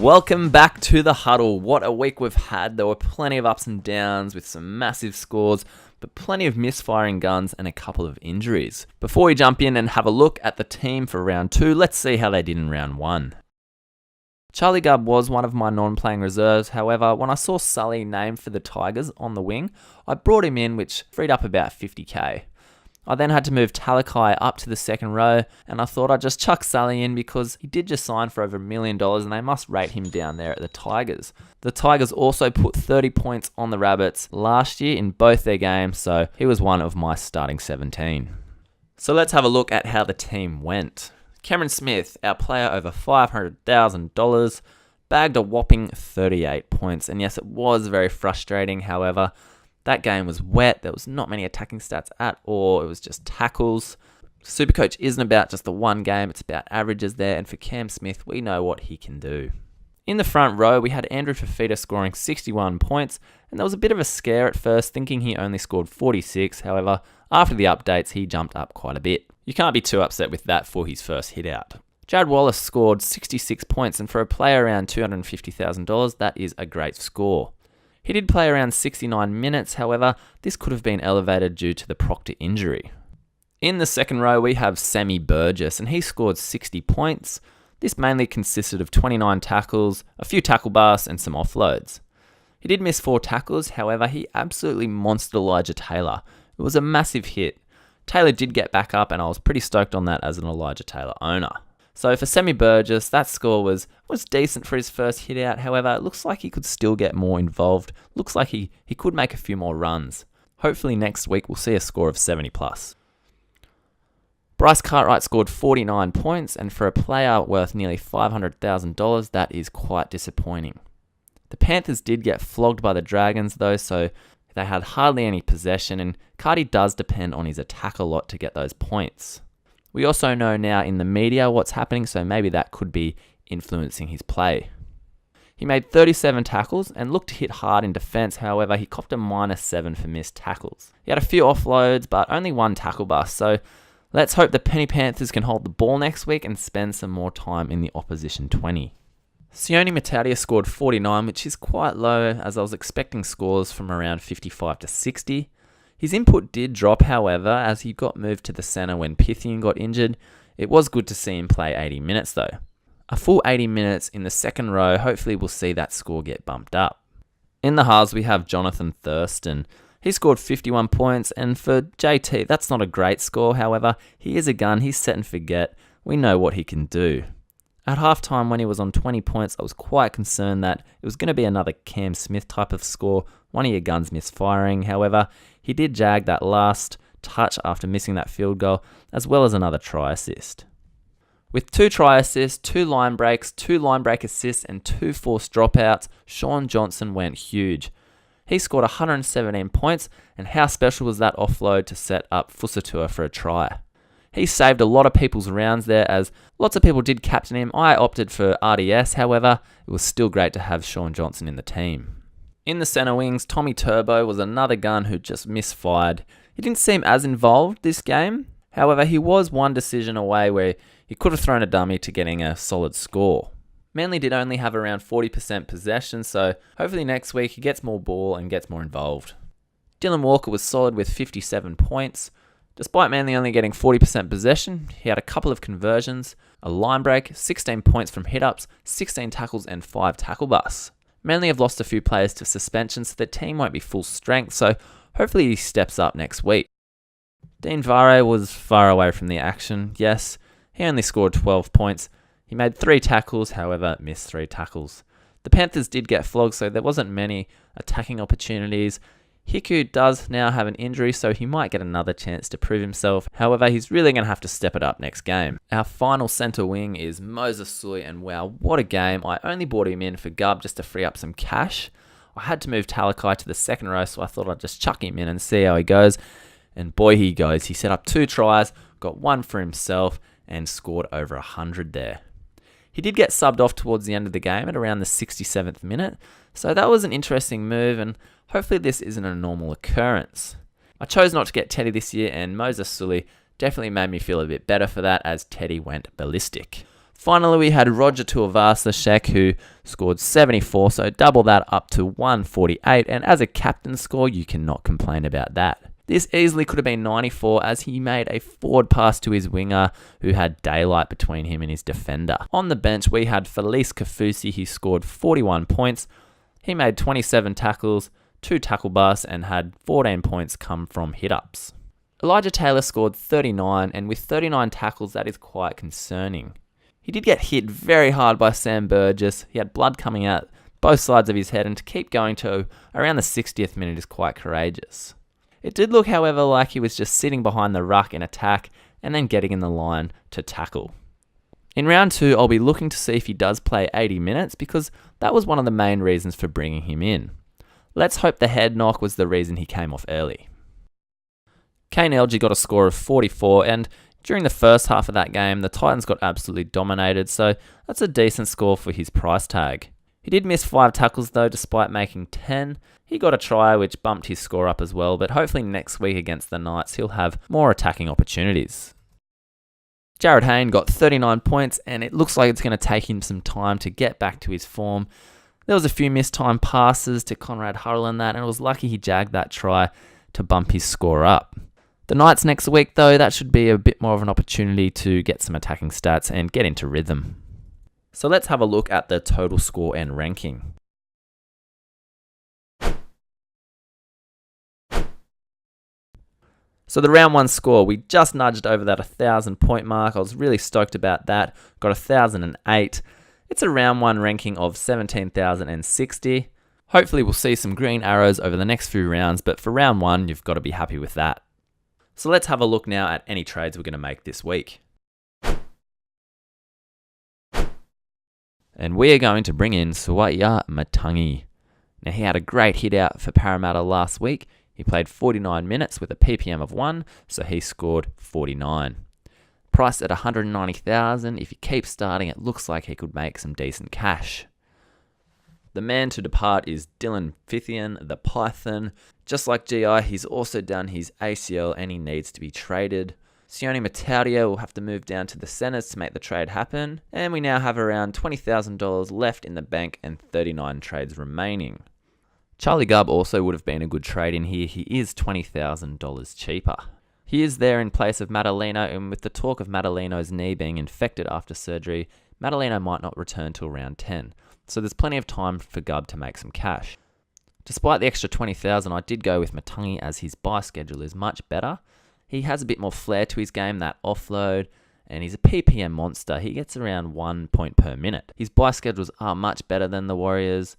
Welcome back to the Huddle. What a week we've had. There were plenty of ups and downs with some massive scores, but plenty of misfiring guns and a couple of injuries. Before we jump in and have a look at the team for round 2, let's see how they did in round 1. Charlie Gubb was one of my non-playing reserves. However, when I saw Sully named for the Tigers on the wing, I brought him in, which freed up about 50k. I then had to move Talakai up to the second row, and I thought I'd just chuck Sully in because he did just sign for over $1 million and they must rate him down there at the Tigers. The Tigers also put 30 points on the Rabbits last year in both their games, so he was one of my starting 17. So let's have a look at how the team went. Cameron Smith, our player over $500,000, bagged a whopping 38 points, and yes, it was very frustrating. However, that game was wet. There was not many attacking stats at all. It was just tackles. Supercoach isn't about just the one game. It's about averages there. And for Cam Smith, we know what he can do. In the front row, we had Andrew Fafita scoring 61 points. And there was a bit of a scare at first, thinking he only scored 46. However, after the updates, he jumped up quite a bit. You can't be too upset with that for his first hit out. Jared Wallace scored 66 points. And for a player around $250,000, that is a great score. He did play around 69 minutes, however, this could have been elevated due to the Proctor injury. In the second row, we have Sammy Burgess, and he scored 60 points. This mainly consisted of 29 tackles, a few tackle busts, and some offloads. He did miss 4 tackles, however, he absolutely monstered Elijah Taylor. It was a massive hit. Taylor did get back up, and I was pretty stoked on that as an Elijah Taylor owner. So for Sammy Burgess, that score was decent for his first hit out. However, it looks like he could still get more involved. Looks like he could make a few more runs. Hopefully next week we'll see a score of 70 plus. Bryce Cartwright scored 49 points, and for a player worth nearly $500,000, that is quite disappointing. The Panthers did get flogged by the Dragons though, so they had hardly any possession, and Cardi does depend on his attack a lot to get those points. We also know now in the media what's happening, so maybe that could be influencing his play. He made 37 tackles and looked to hit hard in defence, however he copped a -7 for missed tackles. He had a few offloads, but only 1 tackle bust, so let's hope the Penny Panthers can hold the ball next week and spend some more time in the opposition 20. Sione Matadia scored 49, which is quite low, as I was expecting scores from around 55 to 60. His input did drop, however, as he got moved to the centre when Pythian got injured. It was good to see him play 80 minutes though. A full 80 minutes in the second row, hopefully we'll see that score get bumped up. In the halves, we have Jonathan Thurston. He scored 51 points, and for JT, that's not a great score. However, he is a gun, he's set and forget. We know what he can do. At halftime, when he was on 20 points, I was quite concerned that it was going to be another Cam Smith type of score, one of your guns misfiring. However, he did jag that last touch after missing that field goal, as well as another try assist. With 2 try assists, 2 line breaks, 2 line break assists, and 2 forced dropouts, Sean Johnson went huge. He scored 117 points, and how special was that offload to set up Fusatua for a try? He saved a lot of people's rounds there, as lots of people did captain him. I opted for RDS, however, it was still great to have Sean Johnson in the team. In the centre wings, Tommy Turbo was another gun who just misfired. He didn't seem as involved this game. However, he was one decision away where he could have thrown a dummy to getting a solid score. Manly did only have around 40% possession, so hopefully next week he gets more ball and gets more involved. Dylan Walker was solid with 57 points. Despite Manly only getting 40% possession, he had a couple of conversions, a line break, 16 points from hit-ups, 16 tackles and 5 tackle busts. Manly have lost a few players to suspension, so the team won't be full strength, so hopefully he steps up next week. Dean Vare was far away from the action. Yes, he only scored 12 points. He made 3 tackles, however missed 3 tackles. The Panthers did get flogged, so there wasn't many attacking opportunities. Hiku does now have an injury, so he might get another chance to prove himself. However, he's really going to have to step it up next game. Our final centre wing is Moses Suli, and wow, what a game. I only brought him in for Gubb just to free up some cash. I had to move Talakai to the second row, so I thought I'd just chuck him in and see how he goes. And boy, he goes. He set up 2 tries, got 1 for himself, and scored over 100 there. He did get subbed off towards the end of the game at around the 67th minute, so that was an interesting move, and hopefully this isn't a normal occurrence. I chose not to get Teddy this year, and Moses Suli definitely made me feel a bit better for that, as Teddy went ballistic. Finally, we had Roger Tuivasa-Sheck, who scored 74, so double that up to 148, and as a captain score, you cannot complain about that. This easily could have been 94 as he made a forward pass to his winger who had daylight between him and his defender. On the bench, we had Felice Kafusi. He scored 41 points. He made 27 tackles, 2 tackle busts, and had 14 points come from hit-ups. Elijah Taylor scored 39, and with 39 tackles, that is quite concerning. He did get hit very hard by Sam Burgess. He had blood coming out both sides of his head, and to keep going to around the 60th minute is quite courageous. It did look, however, like he was just sitting behind the ruck in attack and then getting in the line to tackle. In round 2, I'll be looking to see if he does play 80 minutes because that was one of the main reasons for bringing him in. Let's hope the head knock was the reason he came off early. Kane Elgey got a score of 44, and during the first half of that game, the Titans got absolutely dominated, so that's a decent score for his price tag. He did miss 5 tackles though, despite making 10. He got a try which bumped his score up as well, but hopefully next week against the Knights he'll have more attacking opportunities. Jared Hayne got 39 points, and it looks like it's going to take him some time to get back to his form. There was a few missed time passes to Conrad Huddle and that, and it was lucky he jagged that try to bump his score up. The Knights next week though, that should be a bit more of an opportunity to get some attacking stats and get into rhythm. So let's have a look at the total score and ranking. So the round 1 score, we just nudged over that 1,000 point mark. I was really stoked about that. Got 1,008. It's a round 1 ranking of 17,060. Hopefully we'll see some green arrows over the next few rounds, but for round 1, you've got to be happy with that. So let's have a look now at any trades we're going to make this week. And we are going to bring in Sua'ia Matangi. Now he had a great hit out for Parramatta last week. He played 49 minutes with a PPM of 1, so he scored 49. Priced at 190,000, if he keeps starting, it looks like he could make some decent cash. The man to depart is Dylan Fithian, the Python. Just like GI, he's also done his ACL and he needs to be traded. Sione Mataudia will have to move down to the centres to make the trade happen, and we now have around $20,000 left in the bank and 39 trades remaining. Charlie Gubb also would have been a good trade in here. He is $20,000 cheaper. He is there in place of Madaleno, and with the talk of Madaleno's knee being infected after surgery, Madaleno might not return till round 10, so there's plenty of time for Gubb to make some cash. Despite the extra $20,000, I did go with Matangi as his buy schedule is much better. He has a bit more flair to his game, that offload, and he's a PPM monster. He gets around 1 point per minute. His buy schedules are much better than the Warriors.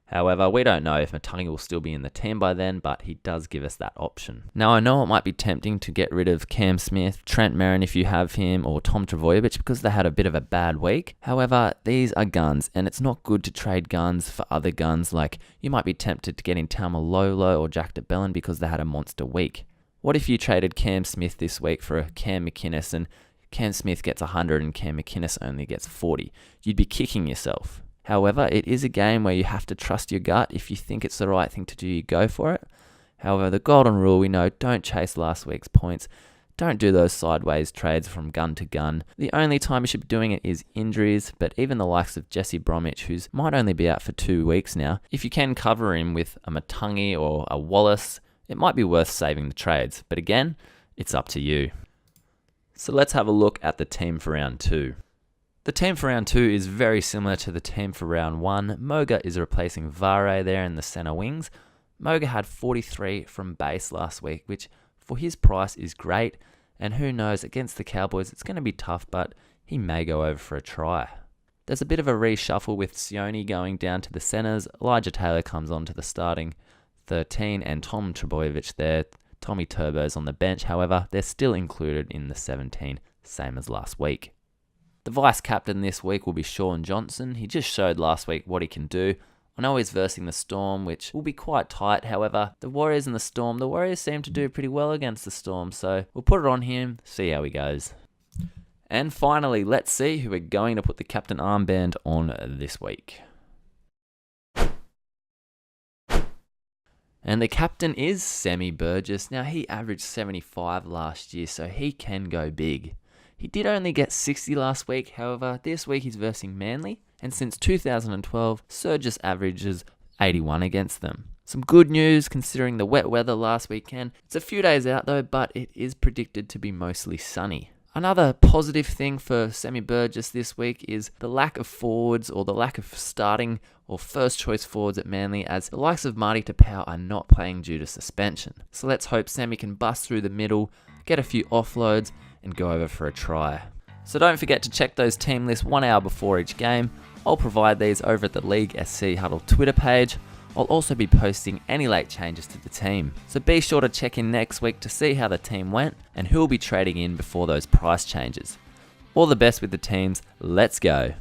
However, we don't know if Matangi will still be in the team by then, but he does give us that option. Now, I know it might be tempting to get rid of Cam Smith, Trent Merrin if you have him, or Tom Trbojevic because they had a bit of a bad week. However, these are guns, and it's not good to trade guns for other guns. Like, you might be tempted to get in Taumalolo or Jack DeBellin because they had a monster week. What if you traded Cam Smith this week for a Cam McInnes and Cam Smith gets 100 and Cam McInnes only gets 40? You'd be kicking yourself. However, it is a game where you have to trust your gut. If you think it's the right thing to do, you go for it. However, the golden rule we know, don't chase last week's points. Don't do those sideways trades from gun to gun. The only time you should be doing it is injuries, but even the likes of Jesse Bromwich, who might only be out for 2 weeks now, if you can cover him with a Matangi or a Wallace, it might be worth saving the trades. But again, it's up to you. So let's have a look at the team for round 2. The team for round 2 is very similar to the team for round 1. Moga is replacing Vare there in the centre wings. Moga had 43 from base last week, which for his price is great. And who knows, against the Cowboys, it's going to be tough, but he may go over for a try. There's a bit of a reshuffle with Sione going down to the centres. Elijah Taylor comes on to the starting 13 and Tom Trbojevic there. Tommy Turbo's on the bench. However, they're still included in the 17, same as last week. The vice captain this week will be Sean Johnson. He just showed last week what he can do. I know he's versing the Storm, which will be quite tight. However, the Warriors and the Storm, the Warriors seem to do pretty well against the Storm, so we'll put it on him, see how he goes. And finally, let's see who we're going to put the captain armband on this week. And the captain is Sammy Burgess. Now, he averaged 75 last year, so he can go big. He did only get 60 last week, however, this week he's versing Manly, and since 2012, Surges averages 81 against them. Some good news considering the wet weather last weekend. It's a few days out though, but it is predicted to be mostly sunny. Another positive thing for Sammy Burgess this week is the lack of forwards or the lack of starting or first choice forwards at Manly, as the likes of Marty Tapau are not playing due to suspension. So let's hope Sammy can bust through the middle, get a few offloads and go over for a try. So don't forget to check those team lists 1 hour before each game. I'll provide these over at the League SC Huddle Twitter page. I'll also be posting any late changes to the team. So be sure to check in next week to see how the team went and who will be trading in before those price changes. All the best with the teams. Let's go.